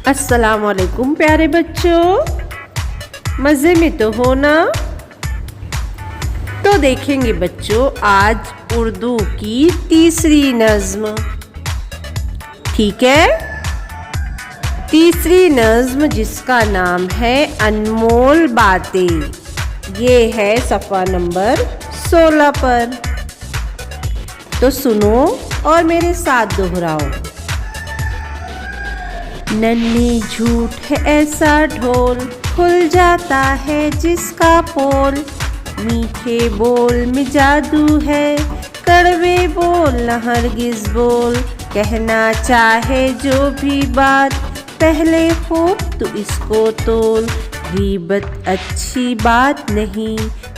अस्सलामुअलैकुम प्यारे बच्चों, मज़े में तो हो ना। तो देखेंगे बच्चों आज उर्दू की तीसरी नज़्म। ठीक है, तीसरी नज़्म जिसका नाम है अनमोल बातें। ये है सफ़ा नंबर 16 पर। तो सुनो और मेरे साथ दोहराओ। नन्ही झूठ है ऐसा ढोल, खुल जाता है जिसका पोल। मीठे बोल में जादू है, कड़वे बोल न हरगिज़ बोल। कहना चाहे जो भी बात, पहले खूब तू इसको तोल। गीबत अच्छी बात नहीं,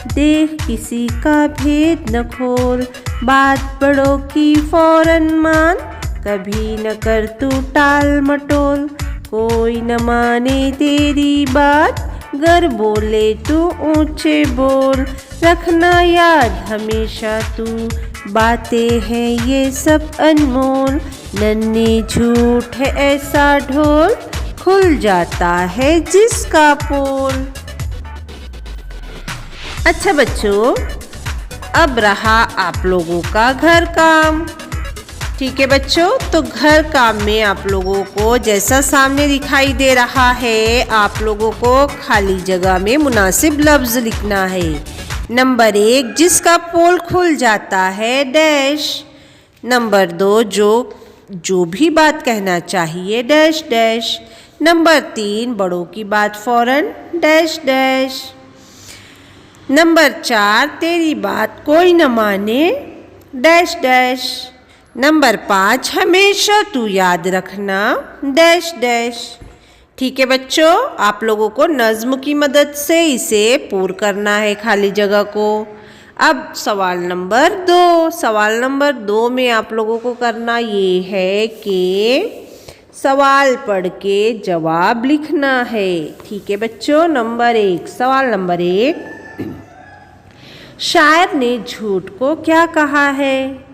देख किसी का भेद न खोल। बात बड़ों की फौरन मान, कभी न कर तू टाल मटोल। कोई न माने तेरी बात, गर बोले तू ऊंचे बोल। रखना याद हमेशा तू, बातें हैं ये सब अनमोल। नन्ही झूठ है ऐसा ढोल, खुल जाता है जिसका पोल। अच्छा बच्चों, अब रहा आप लोगों का घर काम। ठीक है बच्चों, तो घर काम में आप लोगों को जैसा सामने दिखाई दे रहा है, आप लोगों को खाली जगह में मुनासिब लफ्ज़ लिखना है। नंबर 1, जिसका पोल खुल जाता है डैश। नंबर 2, जो भी बात कहना चाहिए डैश डैश। नंबर 3, बड़ों की बात फौरन डैश डैश। नंबर 4, तेरी बात कोई न माने डैश डैश। नंबर 5, हमेशा तू याद रखना डैश डैश। ठीक है बच्चों, आप लोगों को नज़्म की मदद से इसे पूरा करना है खाली जगह को। अब सवाल नंबर 2। सवाल नंबर 2 में आप लोगों को करना ये है कि सवाल पढ़ के जवाब लिखना है। ठीक है बच्चों, नंबर 1, सवाल नंबर 1, शायर ने झूठ को क्या कहा है?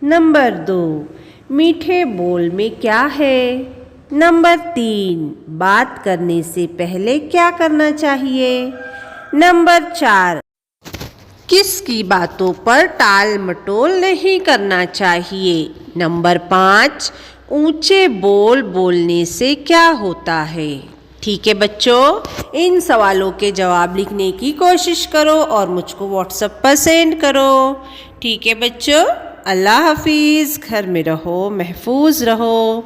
नंबर 2, मीठे बोल में क्या है? नंबर 3, बात करने से पहले क्या करना चाहिए? नंबर 4, किसकी बातों पर टाल मटोल नहीं करना चाहिए? नंबर 5, ऊंचे बोल बोलने से क्या होता है? ठीक है बच्चों, इन सवालों के जवाब लिखने की कोशिश करो और मुझको व्हाट्सएप पर सेंड करो। ठीक है बच्चों, अल्लाह हाफिज़। घर में रहो, महफूज रहो।